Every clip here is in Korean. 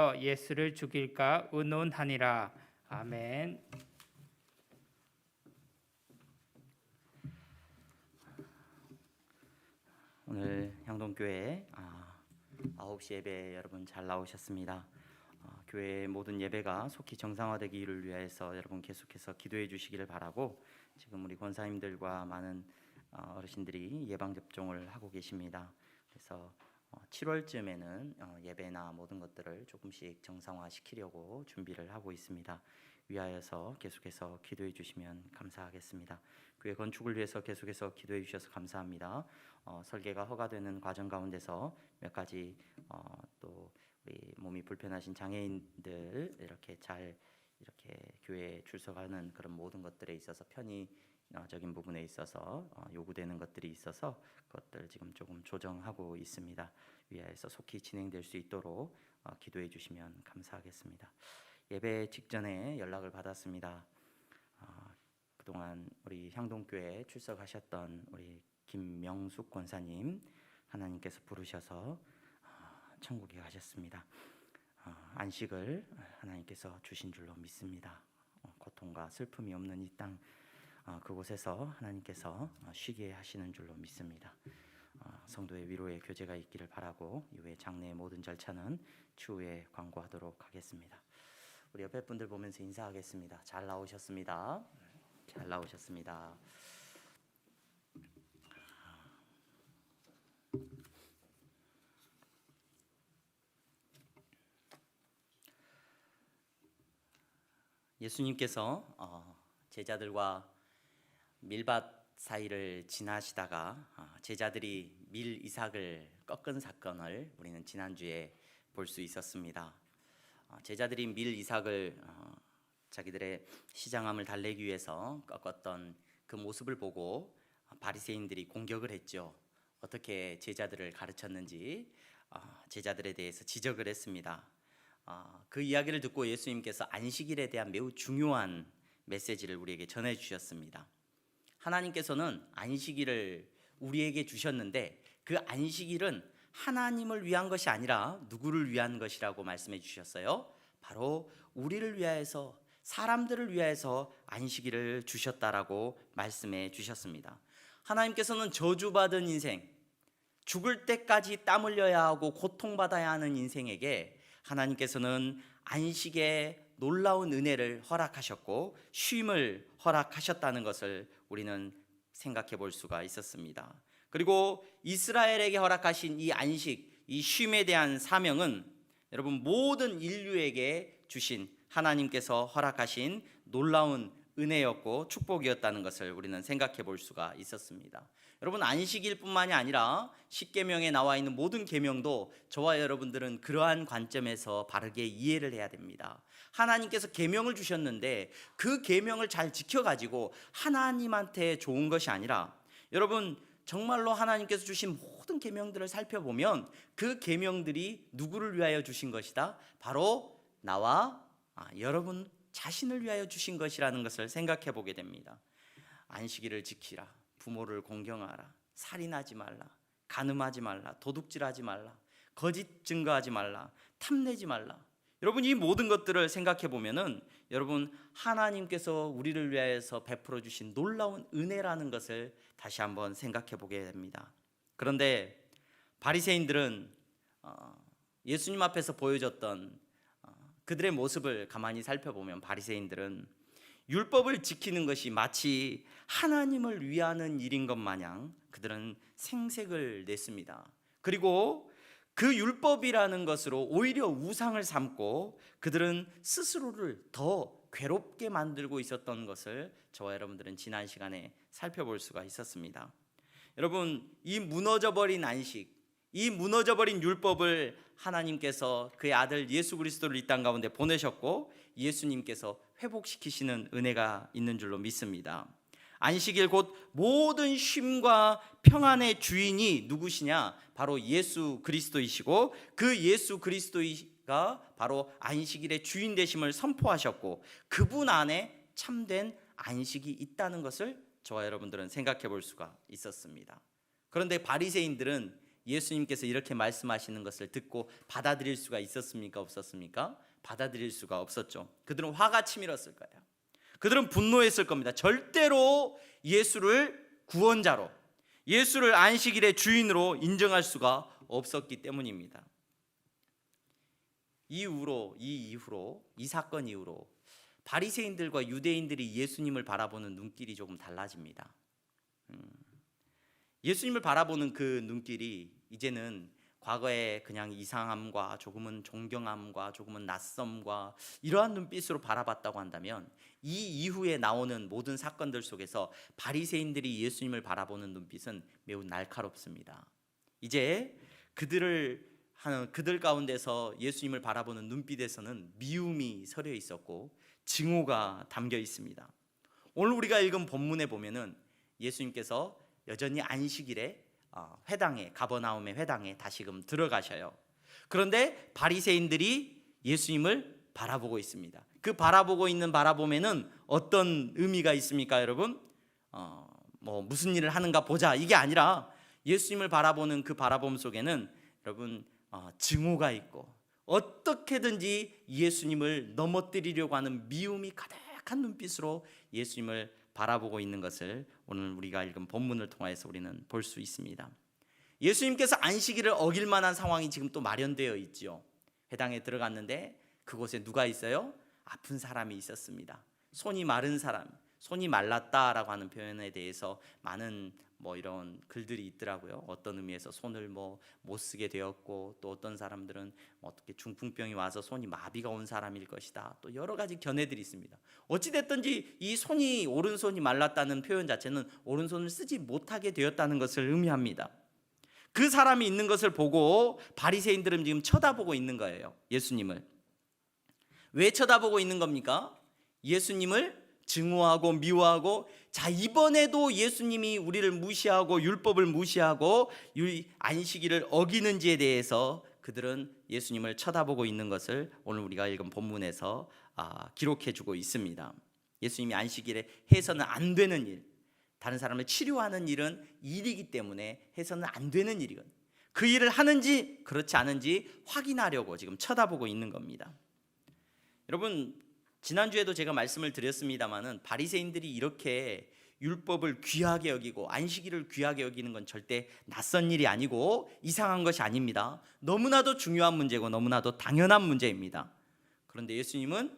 하여 예수를 죽일까 의논하니라. 아멘. 오늘 향동교회 9시 예배 여러분 잘 나오셨습니다. 교회 모든 예배가 속히 정상화되기를 위해서 여러분 계속해서 기도해 주시기를 바라고, 지금 우리 권사님들과 많은 어르신들이 예방접종을 하고 계십니다. 그래서 7월쯤에는 예배나 모든 것들을 조금씩 정상화시키려고 준비를 하고 있습니다. 위하여서 계속해서 기도해 주시면 감사하겠습니다. 교회 건축을 위해서 계속해서 기도해 주셔서 감사합니다. 설계가 허가되는 과정 가운데서 몇 가지 또 우리 몸이 불편하신 장애인들 이렇게 교회에 출석하는 그런 모든 것들에 있어서 편의적인 부분에 있어서 요구되는 것들이 있어서 그것들 지금 조금 조정하고 있습니다. 위하여서 속히 진행될 수 있도록 기도해 주시면 감사하겠습니다. 예배 직전에 연락을 받았습니다. 그동안 우리 향동교회에 출석하셨던 우리 김명숙 권사님, 하나님께서 부르셔서 천국에 가셨습니다. 안식을 하나님께서 주신 줄로 믿습니다. 고통과 슬픔이 없는 이 땅 그곳에서 하나님께서 쉬게 하시는 줄로 믿습니다. 성도의 위로의 교제가 있기를 바라고, 이후에 장례의 모든 절차는 추후에 광고하도록 하겠습니다. 우리 옆에 분들 보면서 인사하겠습니다. 잘 나오셨습니다. 잘 나오셨습니다. 예수님께서 제자들과 밀밭 사이를 지나시다가 제자들이 밀 이삭을 꺾은 사건을 우리는 지난주에 볼 수 있었습니다. 제자들이 밀 이삭을 자기들의 시장함을 달래기 위해서 꺾었던 그 모습을 보고 바리새인들이 공격을 했죠. 어떻게 제자들을 가르쳤는지 제자들에 대해서 지적을 했습니다. 그 이야기를 듣고 예수님께서 안식일에 대한 매우 중요한 메시지를 우리에게 전해주셨습니다. 하나님께서는 안식일을 우리에게 주셨는데 그 안식일은 하나님을 위한 것이 아니라 누구를 위한 것이라고 말씀해 주셨어요? 바로 우리를 위하여서, 사람들을 위하여서 안식일을 주셨다라고 말씀해 주셨습니다. 하나님께서는 저주받은 인생, 죽을 때까지 땀 흘려야 하고 고통받아야 하는 인생에게 하나님께서는 안식의 놀라운 은혜를 허락하셨고 쉼을 허락하셨다는 것을 우리는 생각해 볼 수가 있었습니다. 그리고 이스라엘에게 허락하신 이 안식, 이 쉼에 대한 사명은 여러분 모든 인류에게 주신 하나님께서 허락하신 놀라운 은혜였고 축복이었다는 것을 우리는 생각해 볼 수가 있었습니다. 여러분, 안식일뿐만이 아니라 십계명에 나와 있는 모든 계명도 저와 여러분들은 그러한 관점에서 바르게 이해를 해야 됩니다. 하나님께서 계명을 주셨는데 그 계명을 잘 지켜가지고 하나님한테 좋은 것이 아니라, 여러분 정말로 하나님께서 주신 모든 계명들을 살펴보면 그 계명들이 누구를 위하여 주신 것이다? 바로 나와 여러분 자신을 위하여 주신 것이라는 것을 생각해 보게 됩니다. 안식일을 지키라, 부모를 공경하라, 살인하지 말라, 간음하지 말라, 도둑질하지 말라, 거짓 증거하지 말라, 탐내지 말라. 여러분 이 모든 것들을 생각해 보면은 여러분 하나님께서 우리를 위하여서 베풀어 주신 놀라운 은혜라는 것을 다시 한번 생각해 보게 됩니다. 그런데 바리새인들은 예수님 앞에서 보여줬던 그들의 모습을 가만히 살펴보면 바리새인들은 율법을 지키는 것이 마치 하나님을 위하는 일인 것 마냥 그들은 생색을 냈습니다. 그리고 그 율법이라는 것으로 오히려 우상을 삼고 그들은 스스로를 더 괴롭게 만들고 있었던 것을 저와 여러분들은 지난 시간에 살펴볼 수가 있었습니다. 여러분, 이 무너져버린 안식, 이 무너져버린 율법을 하나님께서 그의 아들 예수 그리스도를 이 땅 가운데 보내셨고 예수님께서 회복시키시는 은혜가 있는 줄로 믿습니다. 안식일 곧 모든 쉼과 평안의 주인이 누구시냐? 바로 예수 그리스도이시고 그 예수 그리스도가 바로 안식일의 주인 되심을 선포하셨고 그분 안에 참된 안식이 있다는 것을 저와 여러분들은 생각해 볼 수가 있었습니다. 그런데 바리새인들은 예수님께서 이렇게 말씀하시는 것을 듣고 받아들일 수가 있었습니까? 없었습니까? 받아들일 수가 없었죠. 그들은 화가 치밀었을 거예요. 그들은 분노했을 겁니다. 절대로 예수를 구원자로, 예수를 안식일의 주인으로 인정할 수가 없었기 때문입니다. 이 사건 이후로 바리새인들과 유대인들이 예수님을 바라보는 눈길이 조금 달라집니다. 예수님을 바라보는 그 눈길이 이제는 과거에 그냥 이상함과 조금은 존경함과 조금은 낯섦과 이러한 눈빛으로 바라봤다고 한다면, 이 이후에 나오는 모든 사건들 속에서 바리새인들이 예수님을 바라보는 눈빛은 매우 날카롭습니다. 이제 그들 가운데서 예수님을 바라보는 눈빛에서는 미움이 서려 있었고 증오가 담겨 있습니다. 오늘 우리가 읽은 본문에 보면은 예수님께서 여전히 안식일에 회당에, 가버나움의 회당에 다시금 들어가셔요. 그런데 바리새인들이 예수님을 바라보고 있습니다. 그 바라보고 있는 바라봄에는 어떤 의미가 있습니까, 여러분? 무슨 일을 하는가 보자, 이게 아니라 예수님을 바라보는 그 바라봄 속에는 여러분 증오가 있고 어떻게든지 예수님을 넘어뜨리려고 하는 미움이 가득한 눈빛으로 예수님을 바라보고 있는 것을 오늘 우리가 읽은 본문을 통해서 우리는 볼 수 있습니다. 예수님께서 안식일을 어길 만한 상황이 지금 또 마련되어 있죠. 회당에 들어갔는데 그곳에 누가 있어요? 아픈 사람이 있었습니다. 손이 마른 사람, 손이 말랐다라고 하는 표현에 대해서 많은 이런 글들이 있더라고요. 어떤 의미에서 손을 못 쓰게 되었고, 또 어떤 사람들은 어떻게 중풍병이 와서 손이 마비가 온 사람일 것이다, 또 여러 가지 견해들이 있습니다. 어찌 됐든지 이 오른손이 말랐다는 표현 자체는 오른손을 쓰지 못하게 되었다는 것을 의미합니다. 그 사람이 있는 것을 보고 바리새인들은 지금 쳐다보고 있는 거예요. 예수님을. 왜 쳐다보고 있는 겁니까? 예수님을 증오하고 미워하고, 자, 이번에도 예수님이 우리를 무시하고 율법을 무시하고 안식일을 어기는지에 대해서 그들은 예수님을 쳐다보고 있는 것을 오늘 우리가 읽은 본문에서 기록해 주고 있습니다. 예수님이 안식일에 해서는 안 되는 일, 다른 사람을 치료하는 일은 일이기 때문에 해서는 안 되는 일이거든요. 그 일을 하는지 그렇지 않은지 확인하려고 지금 쳐다보고 있는 겁니다. 여러분, 지난주에도 제가 말씀을 드렸습니다마는 바리새인들이 이렇게 율법을 귀하게 여기고 안식일을 귀하게 여기는 건 절대 낯선 일이 아니고 이상한 것이 아닙니다. 너무나도 중요한 문제고 너무나도 당연한 문제입니다. 그런데 예수님은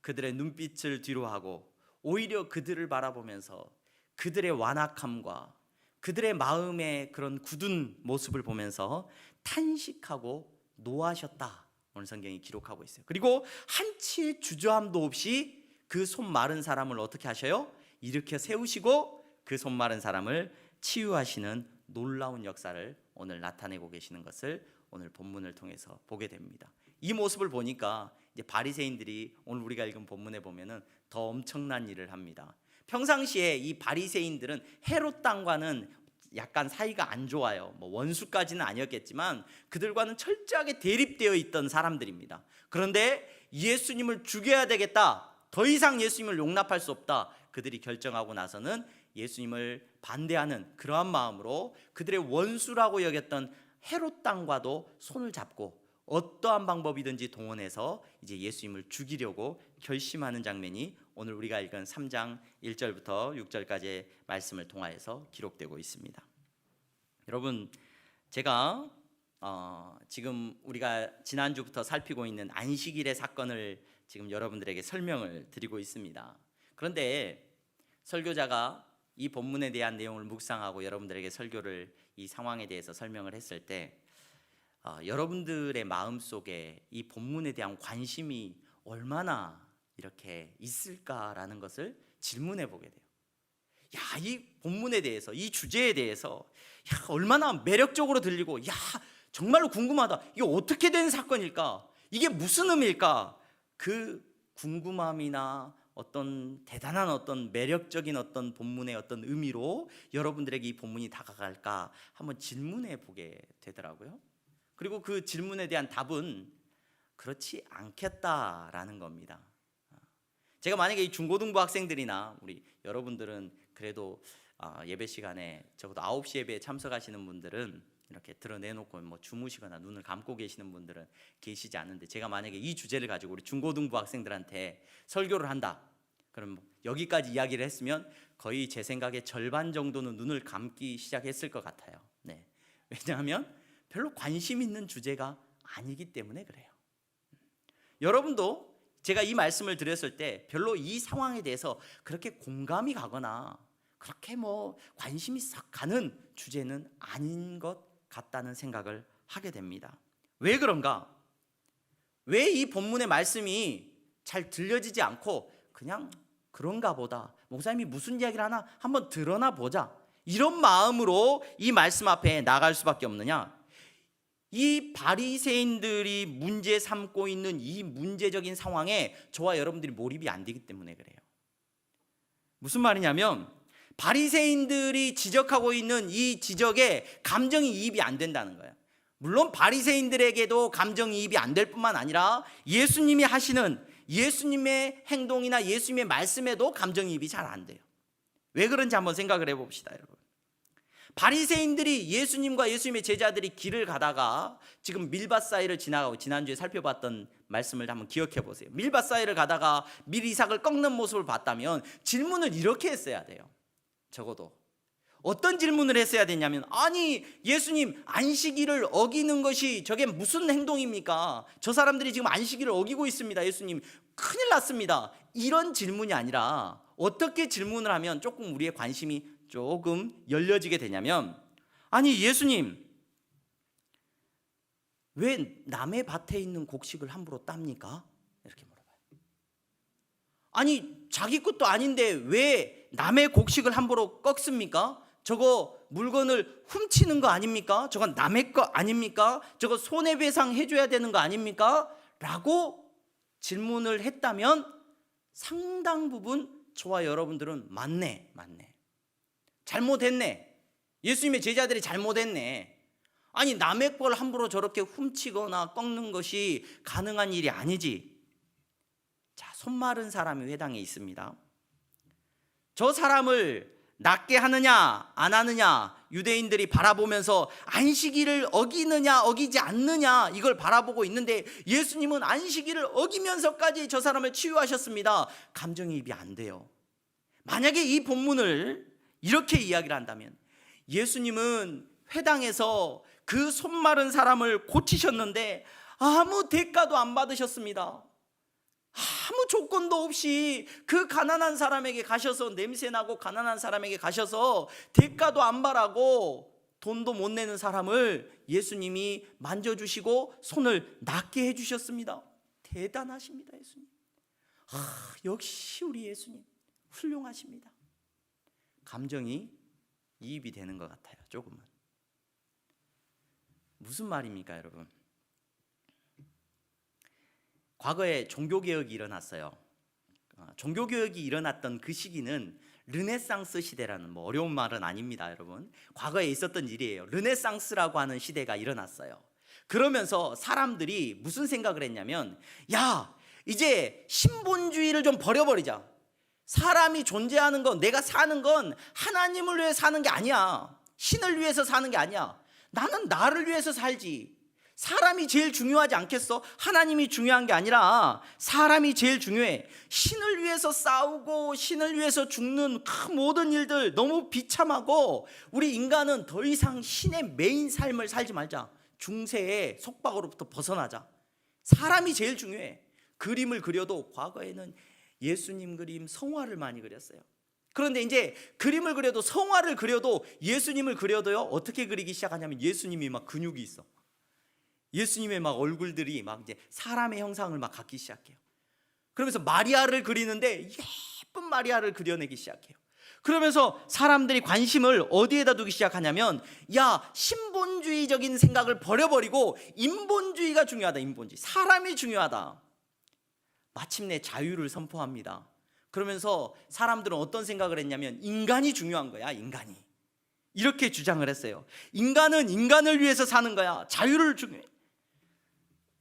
그들의 눈빛을 뒤로하고 오히려 그들을 바라보면서 그들의 완악함과 그들의 마음의 그런 굳은 모습을 보면서 탄식하고 노하셨다, 오늘 성경이 기록하고 있어요. 그리고 한치의 주저함도 없이 그 손 마른 사람을 어떻게 하셔요? 일으켜 세우시고 그 손 마른 사람을 치유하시는 놀라운 역사를 오늘 나타내고 계시는 것을 오늘 본문을 통해서 보게 됩니다. 이 모습을 보니까 이제 바리새인들이 오늘 우리가 읽은 본문에 보면은 더 엄청난 일을 합니다. 평상시에 이 바리새인들은 헤롯 당과는 약간 사이가 안 좋아요. 원수까지는 아니었겠지만 그들과는 철저하게 대립되어 있던 사람들입니다. 그런데 예수님을 죽여야 되겠다, 더 이상 예수님을 용납할 수 없다, 그들이 결정하고 나서는 예수님을 반대하는 그러한 마음으로 그들의 원수라고 여겼던 헤롯 당과도 손을 잡고 어떠한 방법이든지 동원해서 이제 예수님을 죽이려고 결심하는 장면이 오늘 우리가 읽은 3장 1절부터 6절까지의 말씀을 통하여서 기록되고 있습니다. 여러분, 제가 지금 우리가 지난주부터 살피고 있는 안식일의 사건을 지금 여러분들에게 설명을 드리고 있습니다. 그런데 설교자가 이 본문에 대한 내용을 묵상하고 여러분들에게 설교를, 이 상황에 대해서 설명을 했을 때 여러분들의 마음속에 이 본문에 대한 관심이 얼마나 이렇게 있을까라는 것을 질문해 보게 돼요. 이 본문에 대해서, 이 주제에 대해서 얼마나 매력적으로 들리고, 정말로 궁금하다, 이게 어떻게 된 사건일까, 이게 무슨 의미일까, 그 궁금함이나 어떤 대단한 어떤 매력적인 어떤 본문의 어떤 의미로 여러분들에게 이 본문이 다가갈까 한번 질문해 보게 되더라고요. 그리고 그 질문에 대한 답은 그렇지 않겠다라는 겁니다. 제가 만약에 이 중고등부 학생들이나 우리 여러분들은 그래도 예배 시간에 적어도 9시 예배에 참석하시는 분들은 이렇게 드러내놓고 뭐 주무시거나 눈을 감고 계시는 분들은 계시지 않는데, 제가 만약에 이 주제를 가지고 우리 중고등부 학생들한테 설교를 한다, 그럼 여기까지 이야기를 했으면 거의 제 생각에 절반 정도는 눈을 감기 시작했을 것 같아요. 네. 왜냐하면 별로 관심 있는 주제가 아니기 때문에 그래요. 여러분도 제가 이 말씀을 드렸을 때 별로 이 상황에 대해서 그렇게 공감이 가거나 그렇게 뭐 관심이 싹 가는 주제는 아닌 것 같다는 생각을 하게 됩니다. 왜 그런가? 왜 이 본문의 말씀이 잘 들려지지 않고 그냥 그런가 보다, 목사님이 무슨 이야기를 하나 한번 들어나 보자, 이런 마음으로 이 말씀 앞에 나갈 수밖에 없느냐? 이 바리새인들이 문제 삼고 있는 이 문제적인 상황에 저와 여러분들이 몰입이 안 되기 때문에 그래요. 무슨 말이냐면 바리새인들이 지적하고 있는 이 지적에 감정이입이 안 된다는 거예요. 물론 바리새인들에게도 감정이입이 안 될 뿐만 아니라 예수님이 하시는 예수님의 행동이나 예수님의 말씀에도 감정이입이 잘 안 돼요. 왜 그런지 한번 생각을 해봅시다, 여러분. 바리새인들이 예수님과 예수님의 제자들이 길을 가다가 지금 밀밭 사이를 지나가고, 지난주에 살펴봤던 말씀을 한번 기억해 보세요. 밀밭 사이를 가다가 밀 이삭을 꺾는 모습을 봤다면 질문을 이렇게 했어야 돼요. 적어도 어떤 질문을 했어야 되냐면, 아니 예수님, 안식일을 어기는 것이 저게 무슨 행동입니까? 저 사람들이 지금 안식일을 어기고 있습니다. 예수님, 큰일 났습니다. 이런 질문이 아니라 어떻게 질문을 하면 조금 우리의 관심이 조금 열려지게 되냐면, 아니 예수님, 왜 남의 밭에 있는 곡식을 함부로 땁니까? 이렇게 물어봐요. 아니 자기 것도 아닌데 왜 남의 곡식을 함부로 꺾습니까? 저거 물건을 훔치는 거 아닙니까? 저건 남의 거 아닙니까? 저거 손해배상 해줘야 되는 거 아닙니까? 라고 질문을 했다면 상당 부분 저와 여러분들은 맞네, 잘못했네, 예수님의 제자들이 잘못했네, 아니 남의 걸 함부로 저렇게 훔치거나 꺾는 것이 가능한 일이 아니지. 자, 손 마른 사람이 회당에 있습니다. 저 사람을 낫게 하느냐 안 하느냐 유대인들이 바라보면서 안식일을 어기느냐 어기지 않느냐 이걸 바라보고 있는데, 예수님은 안식일을 어기면서까지 저 사람을 치유하셨습니다. 감정이입이 안 돼요. 만약에 이 본문을 이렇게 이야기를 한다면, 예수님은 회당에서 그 손 마른 사람을 고치셨는데 아무 대가도 안 받으셨습니다. 아무 조건도 없이 그 가난한 사람에게 가셔서, 냄새나고 가난한 사람에게 가셔서 대가도 안 바라고 돈도 못 내는 사람을 예수님이 만져주시고 손을 낫게 해주셨습니다. 대단하십니다, 예수님. 역시 우리 예수님 훌륭하십니다. 감정이 이입이 되는 것 같아요, 조금은. 무슨 말입니까, 여러분? 과거에 종교개혁이 일어났어요. 종교개혁이 일어났던 그 시기는 르네상스 시대라는, 뭐 어려운 말은 아닙니다, 여러분. 과거에 있었던 일이에요. 르네상스라고 하는 시대가 일어났어요. 그러면서 사람들이 무슨 생각을 했냐면, 야, 이제 신본주의를 좀 버려버리자. 사람이 존재하는 건, 내가 사는 건 하나님을 위해 사는 게 아니야. 신을 위해서 사는 게 아니야. 나는 나를 위해서 살지. 사람이 제일 중요하지 않겠어? 하나님이 중요한 게 아니라 사람이 제일 중요해. 신을 위해서 싸우고 신을 위해서 죽는 그 모든 일들 너무 비참하고, 우리 인간은 더 이상 신의 메인 삶을 살지 말자. 중세의 속박으로부터 벗어나자. 사람이 제일 중요해. 그림을 그려도 과거에는 예수님 그림, 성화를 많이 그렸어요. 그런데 이제 그림을 그려도, 성화를 그려도, 예수님을 그려도요, 어떻게 그리기 시작하냐면 예수님이 막 근육이 있어. 예수님의 막 얼굴들이 막 이제 사람의 형상을 막 갖기 시작해요. 그러면서 마리아를 그리는데 예쁜 마리아를 그려내기 시작해요. 그러면서 사람들이 관심을 어디에다 두기 시작하냐면, 야, 신본주의적인 생각을 버려버리고 인본주의가 중요하다. 인본주의, 사람이 중요하다. 마침내 자유를 선포합니다. 그러면서 사람들은 어떤 생각을 했냐면, 인간이 중요한 거야, 인간이. 이렇게 주장을 했어요. 인간은 인간을 위해서 사는 거야. 자유를 중요해.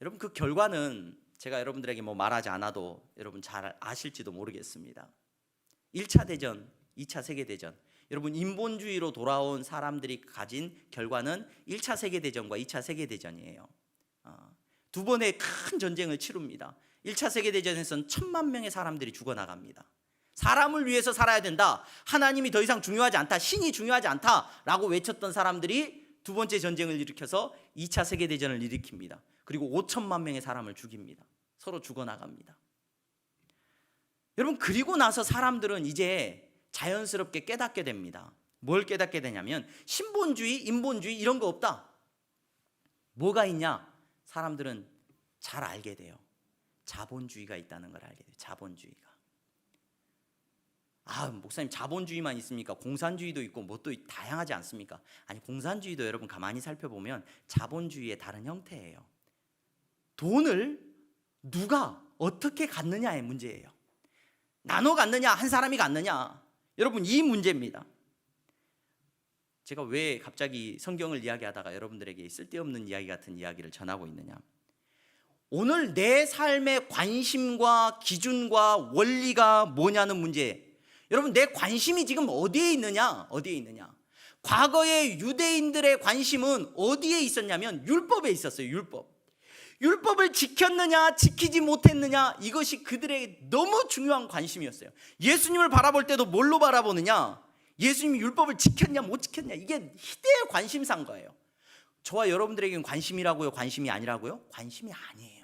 여러분, 그 결과는 제가 여러분들에게 뭐 말하지 않아도 여러분 잘 아실지도 모르겠습니다. 1차 대전, 2차 세계대전, 여러분 인본주의로 돌아온 사람들이 가진 결과는 1차 세계대전과 2차 세계대전이에요. 두 번의 큰 전쟁을 치릅니다. 1차 세계대전에서는 1,000만 명의 사람들이 죽어나갑니다. 사람을 위해서 살아야 된다, 하나님이 더 이상 중요하지 않다, 신이 중요하지 않다라고 외쳤던 사람들이 두 번째 전쟁을 일으켜서 2차 세계대전을 일으킵니다. 그리고 5천만 명의 사람을 죽입니다. 서로 죽어나갑니다. 여러분, 그리고 나서 사람들은 이제 자연스럽게 깨닫게 됩니다. 뭘 깨닫게 되냐면 신본주의, 인본주의 이런 거 없다. 뭐가 있냐? 사람들은 잘 알게 돼요. 자본주의가 있다는 걸 알게 돼요. 자본주의가. 목사님 자본주의만 있습니까? 공산주의도 있고 뭐 또 다양하지 않습니까? 아니, 공산주의도 여러분 가만히 살펴보면 자본주의의 다른 형태예요. 돈을 누가 어떻게 갖느냐의 문제예요. 나눠 갖느냐, 한 사람이 갖느냐, 여러분 이 문제입니다. 제가 왜 갑자기 성경을 이야기하다가 여러분들에게 쓸데없는 이야기 같은 이야기를 전하고 있느냐, 오늘 내 삶의 관심과 기준과 원리가 뭐냐는 문제. 여러분, 내 관심이 지금 어디에 있느냐? 어디에 있느냐? 과거의 유대인들의 관심은 어디에 있었냐면 율법에 있었어요. 율법을 지켰느냐 지키지 못했느냐, 이것이 그들의 너무 중요한 관심이었어요. 예수님을 바라볼 때도 뭘로 바라보느냐? 예수님이 율법을 지켰냐 못 지켰냐, 이게 희대의 관심사인 거예요. 저와 여러분들에게는 관심이라고요? 관심이 아니라고요? 관심이 아니에요.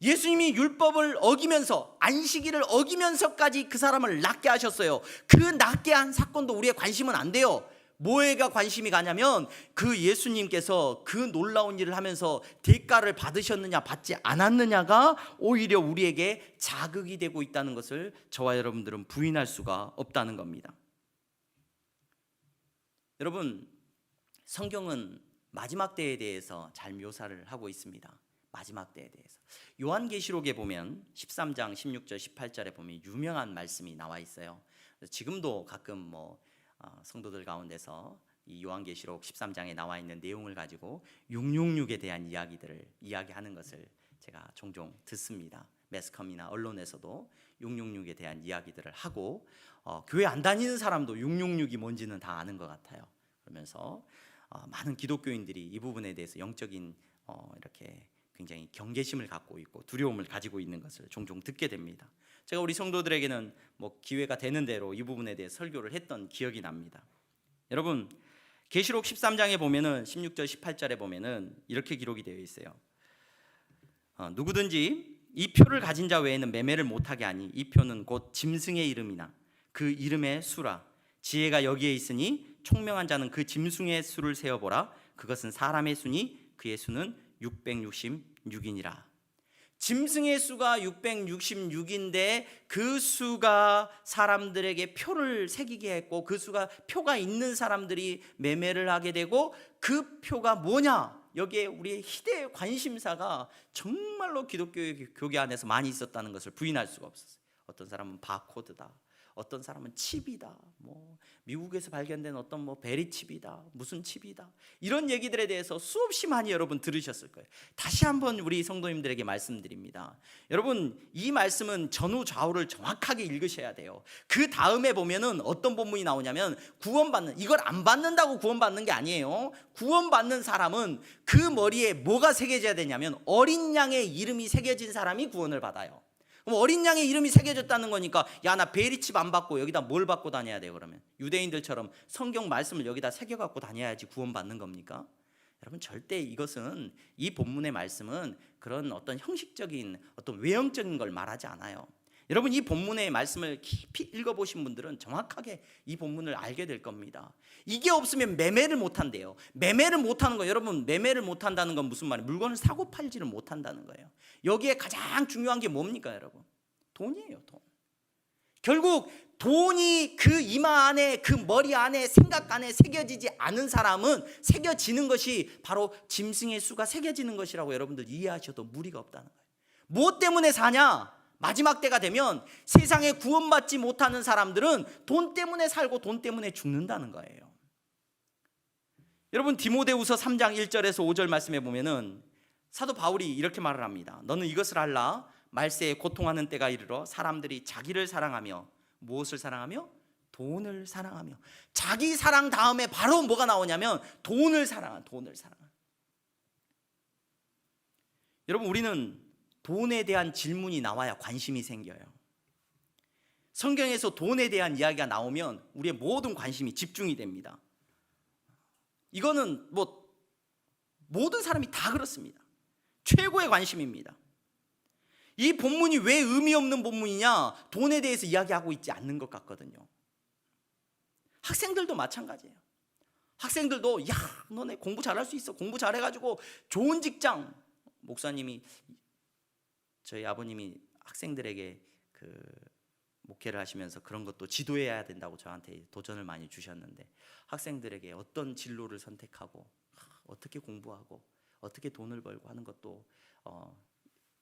예수님이 율법을 어기면서, 안식일을 어기면서까지 그 사람을 낫게 하셨어요. 그 낫게 한 사건도 우리의 관심은 안 돼요. 뭐에가 관심이 가냐면 그 예수님께서 그 놀라운 일을 하면서 대가를 받으셨느냐 받지 않았느냐가 오히려 우리에게 자극이 되고 있다는 것을 저와 여러분들은 부인할 수가 없다는 겁니다. 여러분, 성경은 마지막 때에 대해서 잘 묘사를 하고 있습니다. 마지막 때에 대해서 요한계시록에 보면 13장 16절 18절에 보면 유명한 말씀이 나와 있어요. 지금도 가끔 성도들 가운데서 이 요한계시록 13장에 나와 있는 내용을 가지고 666에 대한 이야기들을 이야기하는 것을 제가 종종 듣습니다. 매스컴이나 언론에서도 666에 대한 이야기들을 하고, 교회 안 다니는 사람도 666이 뭔지는 다 아는 것 같아요. 그러면서 많은 기독교인들이 이 부분에 대해서 영적인 이렇게 굉장히 경계심을 갖고 있고 두려움을 가지고 있는 것을 종종 듣게 됩니다. 제가 우리 성도들에게는 기회가 되는 대로 이 부분에 대해 설교를 했던 기억이 납니다. 여러분, 계시록 13장에 보면은 16절 18절에 보면은 이렇게 기록이 되어 있어요. 누구든지 이 표를 가진 자 외에는 매매를 못하게 하니 이 표는 곧 짐승의 이름이나 그 이름의 수라. 지혜가 여기에 있으니 총명한 자는 그 짐승의 수를 세어보라. 그것은 사람의 수니 그의 수는 666이니라. 짐승의 수가 666인데 그 수가 사람들에게 표를 새기게 했고, 그 수가 표가 있는 사람들이 매매를 하게 되고, 그 표가 뭐냐? 여기에 우리의 희대의 관심사가 정말로 기독교의 교계 안에서 많이 있었다는 것을 부인할 수가 없었어요. 어떤 사람은 바코드다, 어떤 사람은 칩이다, 미국에서 발견된 어떤 베리칩이다, 무슨 칩이다, 이런 얘기들에 대해서 수없이 많이 여러분 들으셨을 거예요. 다시 한번 우리 성도님들에게 말씀드립니다. 여러분, 이 말씀은 전후 좌우를 정확하게 읽으셔야 돼요. 그 다음에 보면은 어떤 본문이 나오냐면 구원받는, 이걸 안 받는다고 구원받는 게 아니에요. 구원받는 사람은 그 머리에 뭐가 새겨져야 되냐면 어린 양의 이름이 새겨진 사람이 구원을 받아요. 그럼 어린 양의 이름이 새겨졌다는 거니까, 야, 나 베리칩 안 받고 여기다 뭘 받고 다녀야 돼요? 그러면 유대인들처럼 성경 말씀을 여기다 새겨 갖고 다녀야지 구원받는 겁니까? 여러분, 절대 이것은, 이 본문의 말씀은 그런 어떤 형식적인 어떤 외형적인 걸 말하지 않아요. 여러분, 이 본문의 말씀을 깊이 읽어보신 분들은 정확하게 이 본문을 알게 될 겁니다. 이게 없으면 매매를 못한대요. 매매를 못하는 거, 여러분, 매매를 못한다는 건 무슨 말이에요? 물건을 사고 팔지를 못한다는 거예요. 여기에 가장 중요한 게 뭡니까, 여러분? 돈이에요, 돈. 결국 돈이 그 이마 안에, 그 머리 안에, 생각 안에 새겨지지 않은 사람은, 새겨지는 것이 바로 짐승의 수가 새겨지는 것이라고 여러분들 이해하셔도 무리가 없다는 거예요. 무엇 때문에 사냐? 마지막 때가 되면 세상에 구원받지 못하는 사람들은 돈 때문에 살고 돈 때문에 죽는다는 거예요. 여러분, 디모데후서 3장 1절에서 5절 말씀에 보면은 사도 바울이 이렇게 말을 합니다. 너는 이것을 알라. 말세에 고통하는 때가 이르러 사람들이 자기를 사랑하며 무엇을 사랑하며? 돈을 사랑하며. 자기 사랑 다음에 바로 뭐가 나오냐면 돈을 사랑한. 여러분, 우리는 돈에 대한 질문이 나와야 관심이 생겨요. 성경에서 돈에 대한 이야기가 나오면 우리의 모든 관심이 집중이 됩니다. 이거는 모든 사람이 다 그렇습니다. 최고의 관심입니다. 이 본문이 왜 의미 없는 본문이냐? 돈에 대해서 이야기하고 있지 않는 것 같거든요. 학생들도 마찬가지예요. 학생들도 너네 공부 잘할 수 있어. 공부 잘해가지고 좋은 직장. 목사님이, 저희 아버님이 학생들에게 목회를 하시면서 그런 것도 지도해야 된다고 저한테 도전을 많이 주셨는데, 학생들에게 어떤 진로를 선택하고 어떻게 공부하고 어떻게 돈을 벌고 하는 것도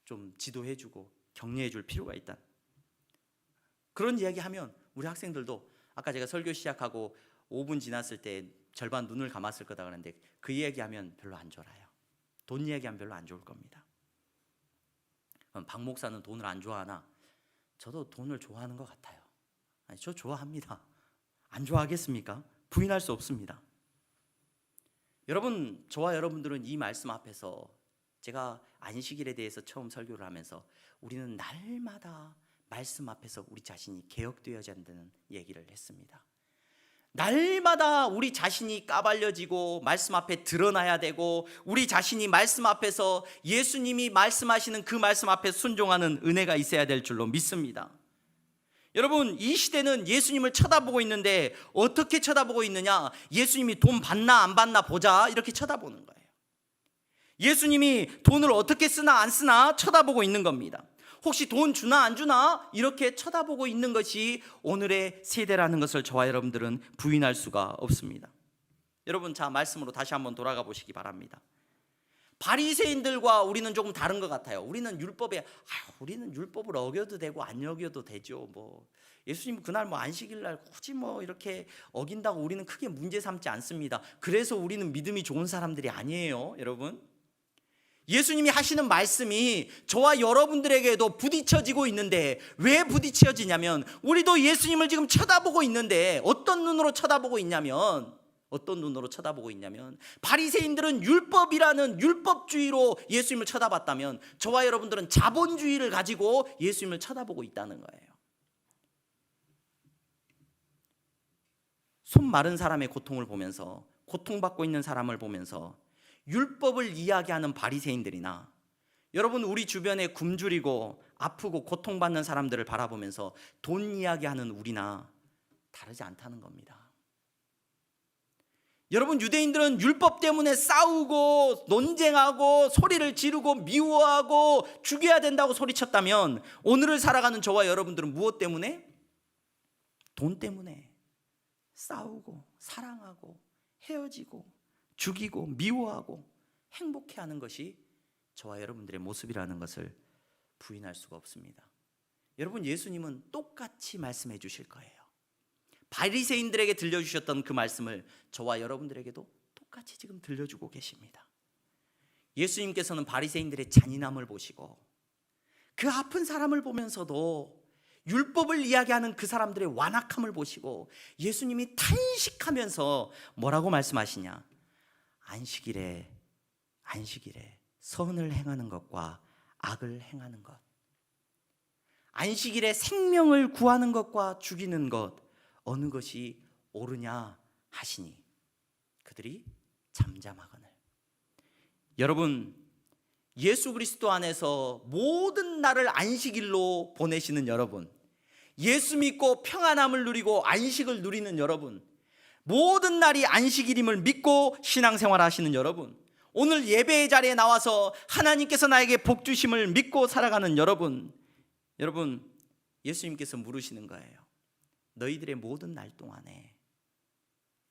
좀 지도해주고 격려해줄 필요가 있다. 그런 이야기하면 우리 학생들도, 아까 제가 설교 시작하고 5분 지났을 때 절반 눈을 감았을 거다 그러는데, 그 이야기하면 별로 안 좋아요. 돈 이야기하면 별로 안 좋을 겁니다. 박 목사는 돈을 안 좋아하나? 저도 돈을 좋아하는 것 같아요. 아니, 저 좋아합니다. 안 좋아하겠습니까? 부인할 수 없습니다. 여러분, 저와 여러분들은 이 말씀 앞에서, 제가 안식일에 대해서 처음 설교를 하면서 우리는 날마다 말씀 앞에서 우리 자신이 개혁되어야 한다는 얘기를 했습니다. 날마다 우리 자신이 까발려지고 말씀 앞에 드러나야 되고, 우리 자신이 말씀 앞에서 예수님이 말씀하시는 그 말씀 앞에 순종하는 은혜가 있어야 될 줄로 믿습니다. 여러분, 이 시대는 예수님을 쳐다보고 있는데 어떻게 쳐다보고 있느냐? 예수님이 돈 받나 안 받나 보자, 이렇게 쳐다보는 거예요. 예수님이 돈을 어떻게 쓰나 안 쓰나 쳐다보고 있는 겁니다. 혹시 돈 주나 안 주나 이렇게 쳐다보고 있는 것이 오늘의 세대라는 것을 저와 여러분들은 부인할 수가 없습니다. 여러분, 자, 말씀으로 다시 한번 돌아가 보시기 바랍니다. 바리새인들과 우리는 조금 다른 것 같아요. 우리는 율법을 어겨도 되고 안 어겨도 되죠. 예수님 그날 안식일날 굳이 이렇게 어긴다고 우리는 크게 문제 삼지 않습니다. 그래서 우리는 믿음이 좋은 사람들이 아니에요, 여러분. 예수님이 하시는 말씀이 저와 여러분들에게도 부딪혀지고 있는데, 왜 부딪혀지냐면 우리도 예수님을 지금 쳐다보고 있는데, 어떤 눈으로 쳐다보고 있냐면 바리새인들은 율법이라는 율법주의로 예수님을 쳐다봤다면, 저와 여러분들은 자본주의를 가지고 예수님을 쳐다보고 있다는 거예요. 손 마른 사람의 고통을 보면서, 고통받고 있는 사람을 보면서 율법을 이야기하는 바리새인들이나, 여러분, 우리 주변에 굶주리고 아프고 고통받는 사람들을 바라보면서 돈 이야기하는 우리나 다르지 않다는 겁니다. 여러분, 유대인들은 율법 때문에 싸우고 논쟁하고 소리를 지르고 미워하고 죽여야 된다고 소리쳤다면, 오늘을 살아가는 저와 여러분들은 무엇 때문에? 돈 때문에 싸우고 사랑하고 헤어지고 죽이고 미워하고 행복해하는 것이 저와 여러분들의 모습이라는 것을 부인할 수가 없습니다. 여러분, 예수님은 똑같이 말씀해 주실 거예요. 바리새인들에게 들려주셨던 그 말씀을 저와 여러분들에게도 똑같이 지금 들려주고 계십니다. 예수님께서는 바리새인들의 잔인함을 보시고, 그 아픈 사람을 보면서도 율법을 이야기하는 그 사람들의 완악함을 보시고, 예수님이 탄식하면서 뭐라고 말씀하시냐? 안식일에 선을 행하는 것과 악을 행하는 것, 안식일에 생명을 구하는 것과 죽이는 것, 어느 것이 옳으냐 하시니 그들이 잠잠하거늘. 여러분, 예수 그리스도 안에서 모든 날을 안식일로 보내시는 여러분, 예수 믿고 평안함을 누리고 안식을 누리는 여러분, 모든 날이 안식일임을 믿고 신앙생활 하시는 여러분, 오늘 예배의 자리에 나와서 하나님께서 나에게 복 주심을 믿고 살아가는 여러분, 예수님께서 물으시는 거예요. 너희들의 모든 날 동안에,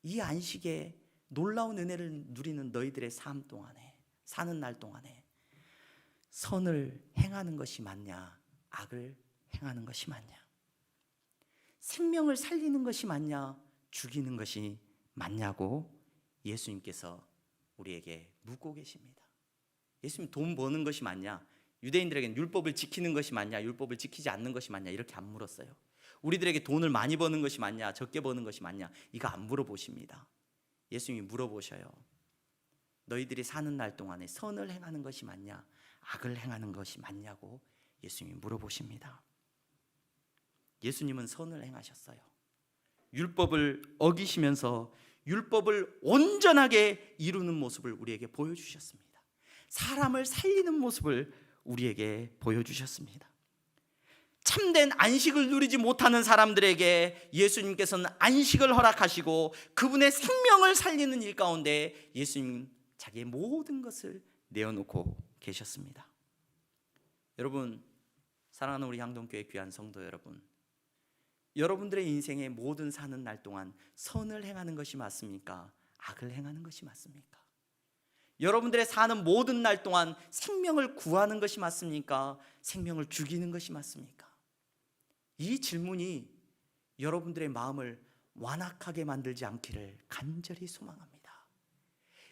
이 안식에 놀라운 은혜를 누리는 너희들의 삶 동안에, 사는 날 동안에 선을 행하는 것이 맞냐, 악을 행하는 것이 맞냐, 생명을 살리는 것이 맞냐, 죽이는 것이 맞냐고 예수님께서 우리에게 묻고 계십니다. 예수님, 돈 버는 것이 맞냐, 유대인들에게는 율법을 지키는 것이 맞냐, 율법을 지키지 않는 것이 맞냐, 이렇게 안 물었어요. 우리들에게 돈을 많이 버는 것이 맞냐, 적게 버는 것이 맞냐, 이거 안 물어보십니다. 예수님이 물어보셔요. 너희들이 사는 날 동안에 선을 행하는 것이 맞냐, 악을 행하는 것이 맞냐고 예수님이 물어보십니다. 예수님은 선을 행하셨어요. 율법을 어기시면서 율법을 온전하게 이루는 모습을 우리에게 보여주셨습니다. 사람을 살리는 모습을 우리에게 보여주셨습니다. 참된 안식을 누리지 못하는 사람들에게 예수님께서는 안식을 허락하시고 그분의 생명을 살리는 일 가운데 예수님 자기의 모든 것을 내어놓고 계셨습니다. 여러분, 사랑하는 우리 향동교회 귀한 성도 여러분, 여러분들의 인생의 모든 사는 날 동안 선을 행하는 것이 맞습니까? 악을 행하는 것이 맞습니까? 여러분들의 사는 모든 날 동안 생명을 구하는 것이 맞습니까? 생명을 죽이는 것이 맞습니까? 이 질문이 여러분들의 마음을 완악하게 만들지 않기를 간절히 소망합니다.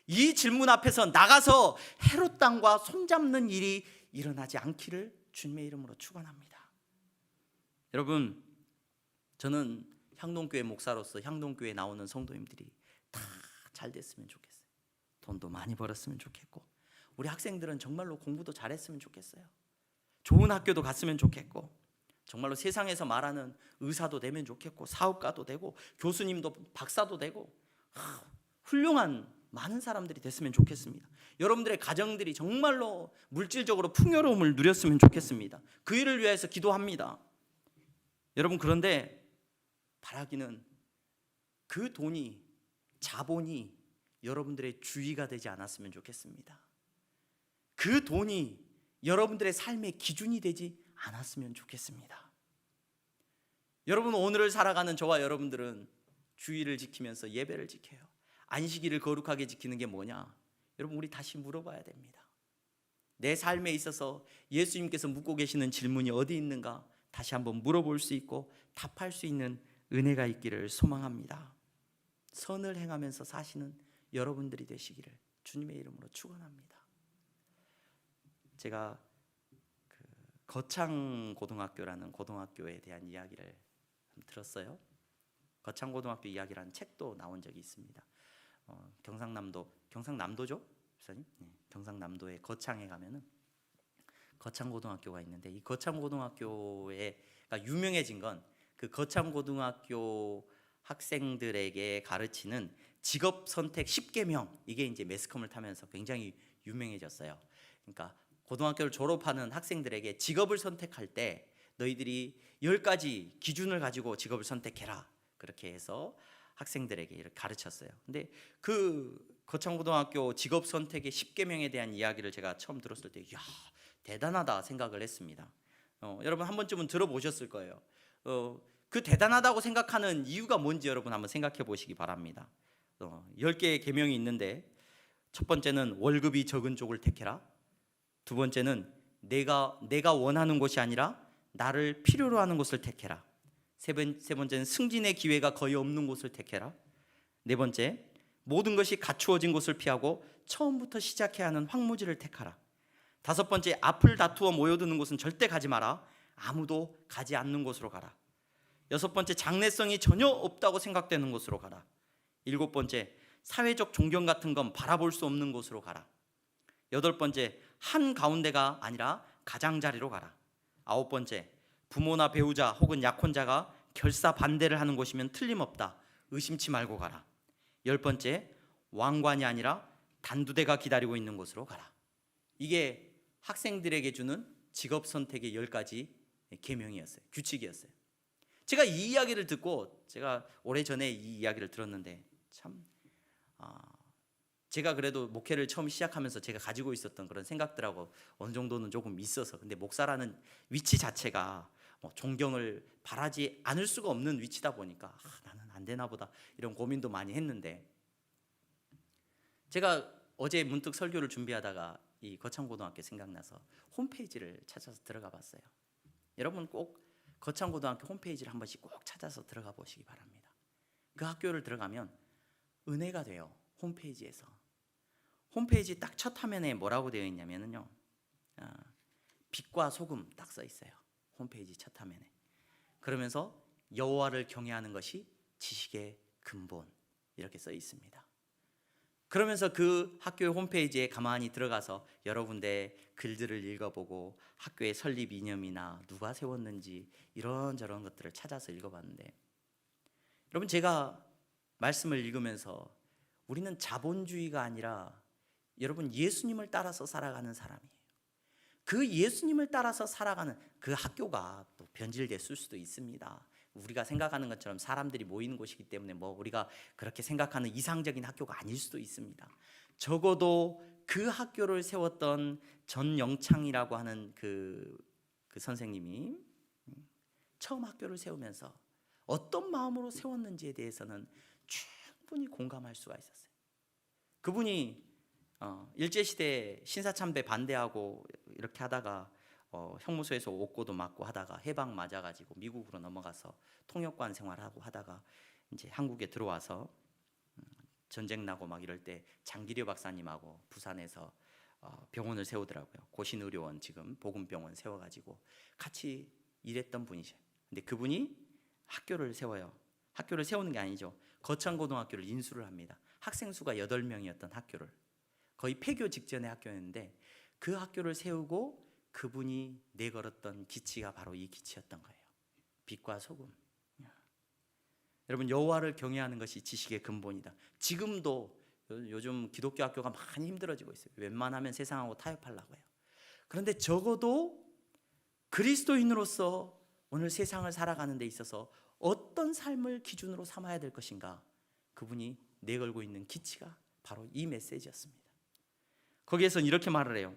이 질문 앞에서 나가서 헤롯 땅과 손잡는 일이 일어나지 않기를 주님의 이름으로 축원합니다. 여러분, 저는 향동교회 목사로서 향동교회에 나오는 성도님들이 다 잘 됐으면 좋겠어요. 돈도 많이 벌었으면 좋겠고, 우리 학생들은 정말로 공부도 잘했으면 좋겠어요. 좋은 학교도 갔으면 좋겠고, 정말로 세상에서 말하는 의사도 되면 좋겠고, 사업가도 되고, 교수님도 박사도 되고, 훌륭한 많은 사람들이 됐으면 좋겠습니다. 여러분들의 가정들이 정말로 물질적으로 풍요로움을 누렸으면 좋겠습니다. 그 일을 위해서 기도합니다. 여러분, 그런데 바라기는 그 돈이, 자본이 여러분들의 주의가 되지 않았으면 좋겠습니다. 그 돈이 여러분들의 삶의 기준이 되지 않았으면 좋겠습니다. 여러분, 오늘을 살아가는 저와 여러분들은 주의를 지키면서 예배를 지켜요. 안식일을 거룩하게 지키는 게 뭐냐? 여러분, 우리 다시 물어봐야 됩니다. 내 삶에 있어서 예수님께서 묻고 계시는 질문이 어디 있는가? 다시 한번 물어볼 수 있고 답할 수 있는 은혜가 있기를 소망합니다. 선을 행하면서 사시는 여러분들이 되시기를 주님의 이름으로 축원합니다. 제가 거창고등학교라는 고등학교에 대한 이야기를 들었어요. 거창고등학교 이야기라는 책도 나온 적이 있습니다. 경상남도죠, 목사님? 네, 경상남도의 거창에 가면은 거창고등학교가 있는데, 이 거창고등학교가 유명해진 건 그 거창고등학교 학생들에게 가르치는 직업 선택 10계명, 이게 이제 매스컴을 타면서 굉장히 유명해졌어요. 그러니까 고등학교를 졸업하는 학생들에게 직업을 선택할 때 너희들이 10가지 기준을 가지고 직업을 선택해라, 그렇게 해서 학생들에게 이렇게 가르쳤어요. 근데 그 거창고등학교 직업 선택의 10계명에 대한 이야기를 제가 처음 들었을 때, 이야, 대단하다 생각을 했습니다. 여러분 한 번쯤은 들어보셨을 거예요. 그 대단하다고 생각하는 이유가 뭔지 여러분 한번 생각해 보시기 바랍니다. 10개의 계명이 있는데, 첫 번째는 월급이 적은 쪽을 택해라. 두 번째는 내가 원하는 곳이 아니라 나를 필요로 하는 곳을 택해라. 세 번째는 승진의 기회가 거의 없는 곳을 택해라. 네 번째, 모든 것이 갖추어진 곳을 피하고 처음부터 시작해야 하는 황무지를 택하라. 다섯 번째, 앞을 다투어 모여드는 곳은 절대 가지 마라. 아무도 가지 않는 곳으로 가라. 여섯 번째, 장래성이 전혀 없다고 생각되는 곳으로 가라. 일곱 번째, 사회적 존경 같은 건 바라볼 수 없는 곳으로 가라. 여덟 번째, 한 가운데가 아니라 가장자리로 가라. 아홉 번째, 부모나 배우자 혹은 약혼자가 결사 반대를 하는 곳이면 틀림없다. 의심치 말고 가라. 열 번째, 왕관이 아니라 단두대가 기다리고 있는 곳으로 가라. 이게 학생들에게 주는 직업 선택의 10가지 계명이었어요. 규칙이었어요. 제가 이 이야기를 듣고, 제가 오래전에 이 이야기를 들었는데 참 제가 그래도 목회를 처음 시작하면서 제가 가지고 있었던 그런 생각들하고 어느 정도는 조금 있어서, 근데 목사라는 위치 자체가 존경을 바라지 않을 수가 없는 위치다 보니까 나는 안 되나 보다 이런 고민도 많이 했는데, 제가 어제 문득 설교를 준비하다가 이 거창고등학교 생각나서 홈페이지를 찾아서 들어가 봤어요. 여러분 꼭 거창고등학교 홈페이지를 한 번씩 꼭 찾아서 들어가 보시기 바랍니다. 그 학교를 들어가면 은혜가 돼요. 홈페이지에서. 홈페이지 딱 첫 화면에 뭐라고 되어 있냐면요, 빛과 소금 딱 써 있어요. 홈페이지 첫 화면에. 그러면서 여호와를 경외하는 것이 지식의 근본, 이렇게 써 있습니다. 그러면서 그 학교의 홈페이지에 가만히 들어가서 여러 군데 글들을 읽어보고 학교의 설립 이념이나 누가 세웠는지 이런저런 것들을 찾아서 읽어봤는데, 여러분, 제가 말씀을 읽으면서 우리는 자본주의가 아니라 여러분 예수님을 따라서 살아가는 사람이에요. 그 예수님을 따라서 살아가는 그 학교가 또 변질됐을 수도 있습니다. 우리가 생각하는 것처럼 사람들이 모이는 곳이기 때문에 우리가 그렇게 생각하는 이상적인 학교가 아닐 수도 있습니다. 적어도 그 학교를 세웠던 전영창이라고 하는 그 선생님이 처음 학교를 세우면서 어떤 마음으로 세웠는지에 대해서는 충분히 공감할 수가 있었어요. 그분이 일제시대 신사참배 반대하고 이렇게 하다가 형무소에서 옥고도 맞고 하다가 해방 맞아가지고 미국으로 넘어가서 통역관 생활하고 하다가 이제 한국에 들어와서 전쟁 나고 막 이럴 때 장기려 박사님하고 부산에서 병원을 세우더라고요. 고신의료원, 지금 복음병원 세워가지고 같이 일했던 분이셔요. 근데 그분이 학교를 세워요. 학교를 세우는 게 아니죠. 거창고등학교를 인수를 합니다. 학생 수가 8명이었던 학교를, 거의 폐교 직전의 학교였는데 그 학교를 세우고 그분이 내걸었던 기치가 바로 이 기치였던 거예요. 빛과 소금. 여러분, 여호와를 경외하는 것이 지식의 근본이다. 지금도 요즘 기독교 학교가 많이 힘들어지고 있어요. 웬만하면 세상하고 타협하려고 해요. 그런데 적어도 그리스도인으로서 오늘 세상을 살아가는 데 있어서 어떤 삶을 기준으로 삼아야 될 것인가, 그분이 내걸고 있는 기치가 바로 이 메시지였습니다. 거기에서는 이렇게 말을 해요.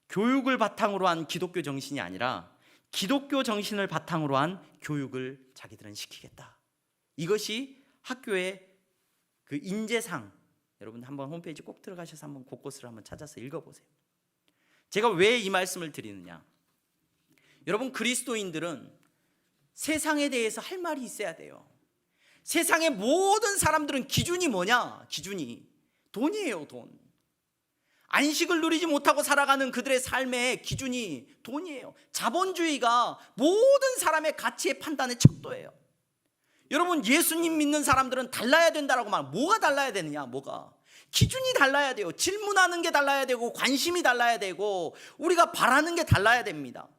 교육을 바탕으로 한 기독교 정신이 아니라 기독교 정신을 바탕으로 한 교육을 자기들은 시키겠다. 이것이 학교의 그 인재상, 여러분 한번 홈페이지 꼭 들어가셔서 한번 곳곳을 한번 찾아서 읽어보세요. 제가 왜 이 말씀을 드리느냐, 여러분, 그리스도인들은 세상에 대해서 할 말이 있어야 돼요. 세상의 모든 사람들은 기준이 뭐냐? 기준이 돈이에요. 돈. 안식을 누리지 못하고 살아가는 그들의 삶의 기준이 돈이에요. 자본주의가 모든 사람의 가치의 판단의 척도예요. 여러분, 예수님 믿는 사람들은 달라야 된다라고 말. 뭐가 달라야 되느냐? 뭐가? 기준이 달라야 돼요. 질문하는 게 달라야 되고 관심이 달라야 되고 우리가 바라는 게 달라야 됩니다.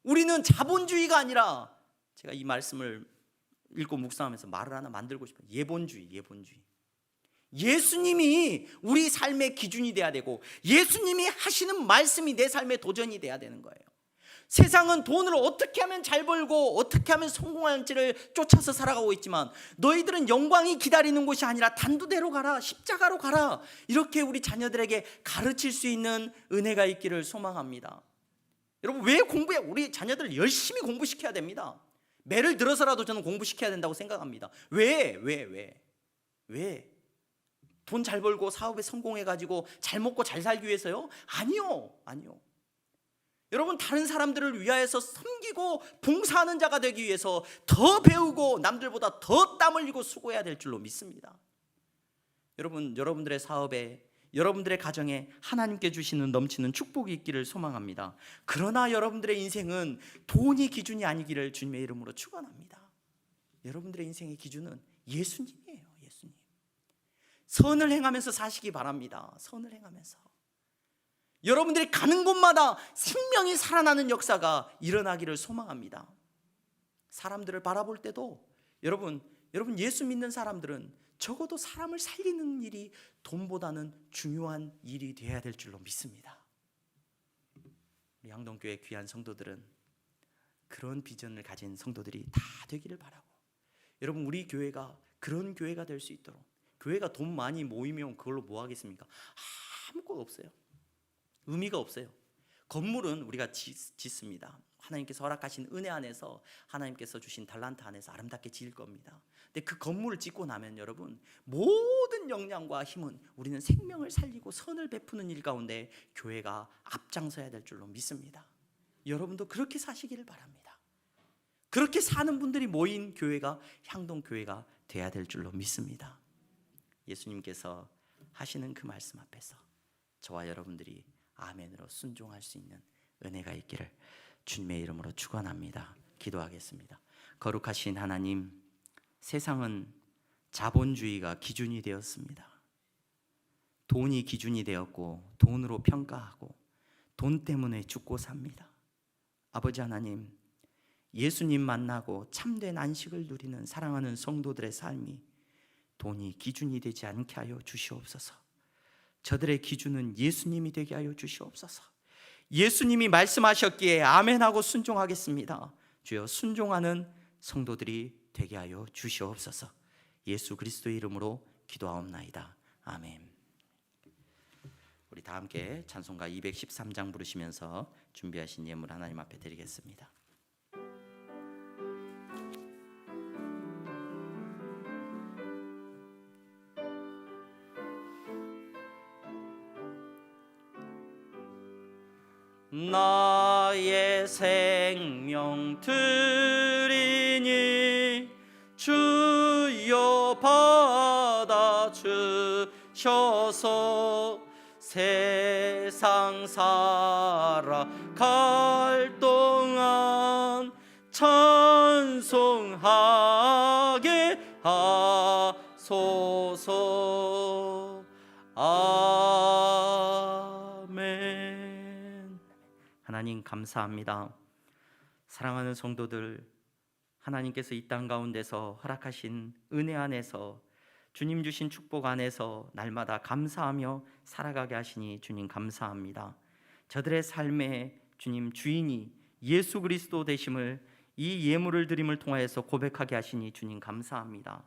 우리는 자본주의가 아니라, 제가 이 말씀을 읽고 묵상하면서 말을 하나 만들고 싶어요. 예본주의. 예수님이 우리 삶의 기준이 돼야 되고 예수님이 하시는 말씀이 내 삶의 도전이 돼야 되는 거예요. 세상은 돈을 어떻게 하면 잘 벌고 어떻게 하면 성공할지를 쫓아서 살아가고 있지만 너희들은 영광이 기다리는 곳이 아니라 단두대로 가라, 십자가로 가라, 이렇게 우리 자녀들에게 가르칠 수 있는 은혜가 있기를 소망합니다. 여러분, 왜 공부해? 우리 자녀들을 열심히 공부시켜야 됩니다. 매를 들어서라도 저는 공부시켜야 된다고 생각합니다. 왜? 돈 잘 벌고 사업에 성공해가지고 잘 먹고 잘 살기 위해서요? 아니요. 여러분, 다른 사람들을 위하여서 섬기고 봉사하는 자가 되기 위해서 더 배우고 남들보다 더 땀 흘리고 수고해야 될 줄로 믿습니다. 여러분, 여러분들의 사업에, 여러분들의 가정에 하나님께 주시는 넘치는 축복이 있기를 소망합니다. 그러나 여러분들의 인생은 돈이 기준이 아니기를 주님의 이름으로 축원합니다. 여러분들의 인생의 기준은 예수님이에요. 예수님. 선을 행하면서 사시기 바랍니다. 선을 행하면서 여러분들이 가는 곳마다 생명이 살아나는 역사가 일어나기를 소망합니다. 사람들을 바라볼 때도 여러분 예수 믿는 사람들은 적어도 사람을 살리는 일이 돈보다는 중요한 일이 되어야 될 줄로 믿습니다. 우리 향동교회 귀한 성도들은 그런 비전을 가진 성도들이 다 되기를 바라고, 여러분, 우리 교회가 그런 교회가 될 수 있도록, 교회가 돈 많이 모이면 그걸로 뭐 하겠습니까? 아무것도 없어요. 의미가 없어요. 건물은 우리가 짓습니다. 하나님께서 허락하신 은혜 안에서, 하나님께서 주신 달란트 안에서 아름답게 지을 겁니다. 근데 그 건물을 짓고 나면 여러분, 모든 역량과 힘은 우리는 생명을 살리고 선을 베푸는 일 가운데 교회가 앞장서야 될 줄로 믿습니다. 여러분도 그렇게 사시기를 바랍니다. 그렇게 사는 분들이 모인 교회가 향동교회가 돼야 될 줄로 믿습니다. 예수님께서 하시는 그 말씀 앞에서 저와 여러분들이 아멘으로 순종할 수 있는 은혜가 있기를 주님의 이름으로 축원합니다. 기도하겠습니다. 거룩하신 하나님, 세상은 자본주의가 기준이 되었습니다. 돈이 기준이 되었고 돈으로 평가하고 돈 때문에 죽고 삽니다. 아버지 하나님, 예수님 만나고 참된 안식을 누리는 사랑하는 성도들의 삶이 돈이 기준이 되지 않게 하여 주시옵소서. 저들의 기준은 예수님이 되게 하여 주시옵소서. 예수님이 말씀하셨기에 아멘하고 순종하겠습니다. 주여, 순종하는 성도들이 되게 하여 주시옵소서. 예수 그리스도의 이름으로 기도하옵나이다. 아멘. 우리 다 함께 찬송가 213장 부르시면서 준비하신 예물 하나님 앞에 드리겠습니다. 나의 생명 드리니 주여 받아주셔서 세상 살아갈 동안 찬송하게 하소서. 아멘. 하나님 감사합니다. 사랑하는 성도들, 하나님께서 이 땅 가운데서 허락하신 은혜 안에서 주님 주신 축복 안에서 날마다 감사하며 살아가게 하시니 주님 감사합니다. 저들의 삶에 주님 주인이 예수 그리스도 되심을 이 예물을 드림을 통하여서 고백하게 하시니 주님 감사합니다.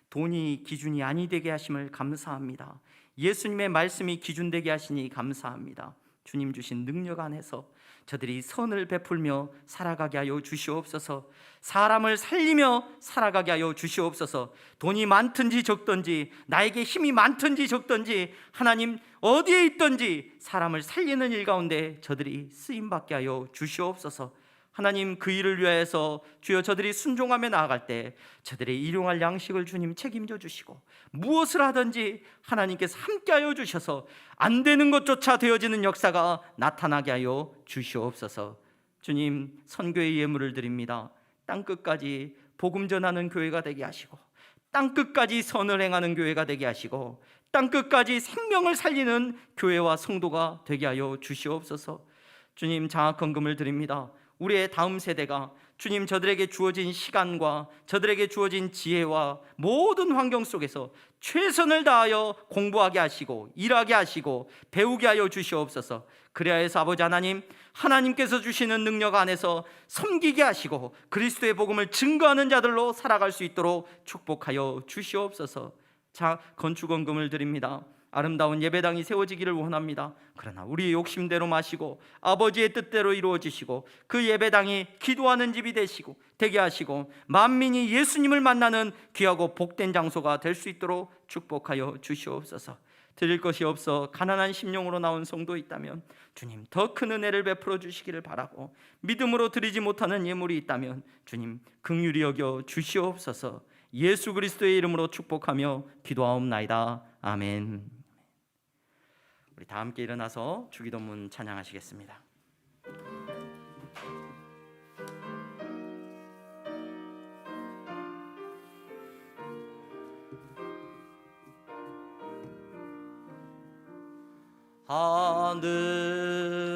돈이 기준이 아니 되게 하심을 감사합니다. 예수님의 말씀이 기준 되게 하시니 감사합니다. 주님 주신 능력 안에서 저들이 선을 베풀며 살아가게 하여 주시옵소서. 사람을 살리며 살아가게 하여 주시옵소서. 돈이 많든지 적든지, 나에게 힘이 많든지 적든지, 하나님 어디에 있든지 사람을 살리는 일 가운데 저들이 쓰임받게 하여 주시옵소서. 하나님, 그 일을 위하여서 주여 저들이 순종하며 나아갈 때 저들의 일용할 양식을 주님 책임져 주시고, 무엇을 하든지 하나님께서 함께하여 주셔서 안 되는 것조차 되어지는 역사가 나타나게 하여 주시옵소서. 주님, 선교의 예물을 드립니다. 땅끝까지 복음 전하는 교회가 되게 하시고, 땅끝까지 선을 행하는 교회가 되게 하시고, 땅끝까지 생명을 살리는 교회와 성도가 되게 하여 주시옵소서. 주님, 장학헌금을 드립니다. 우리의 다음 세대가 주님 저들에게 주어진 시간과 저들에게 주어진 지혜와 모든 환경 속에서 최선을 다하여 공부하게 하시고 일하게 하시고 배우게 하여 주시옵소서. 그래야 해서 아버지 하나님, 하나님께서 주시는 능력 안에서 섬기게 하시고 그리스도의 복음을 증거하는 자들로 살아갈 수 있도록 축복하여 주시옵소서. 자, 건축헌금을 드립니다. 아름다운 예배당이 세워지기를 원합니다. 그러나 우리의 욕심대로 마시고 아버지의 뜻대로 이루어지시고 그 예배당이 기도하는 집이 되게 하시고 만민이 예수님을 만나는 귀하고 복된 장소가 될 수 있도록 축복하여 주시옵소서. 드릴 것이 없어 가난한 심령으로 나온 성도 있다면 주님 더 큰 은혜를 베풀어 주시기를 바라고, 믿음으로 드리지 못하는 예물이 있다면 주님 긍휼히 여겨 주시옵소서. 예수 그리스도의 이름으로 축복하며 기도하옵나이다. 아멘. 우리 다 함께 일어나서 주기도문 찬양하시겠습니다.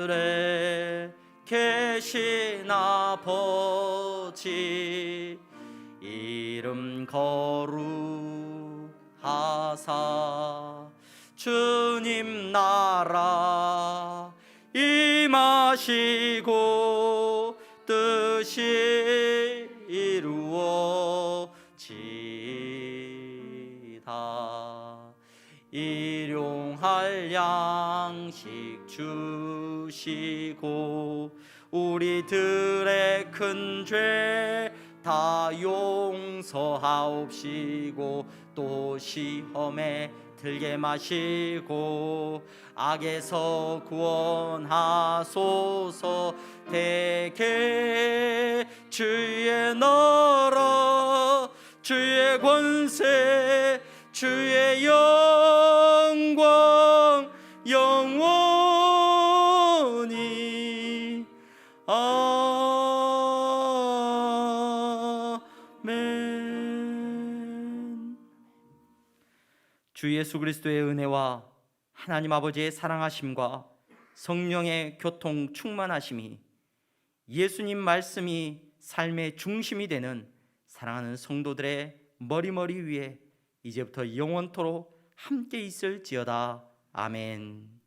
하늘에 계신 아버지, 이름 거룩하사 주님 나라 임하시고 뜻이 이루어지다. 일용할 양식 주시고 우리들의 큰 죄 다 용서하옵시고 또 시험에 들게 마시고 악에서 구원하소서. 대개 주의 나라 주의 권세 주의 영광 영원히 주 예수 그리스도의 은혜와 하나님 아버지의 사랑하심과 성령의 교통 충만하심이, 예수님 말씀이 삶의 중심이 되는 사랑하는 성도들의 머리 위에 이제부터 영원토록 함께 있을지어다. 아멘.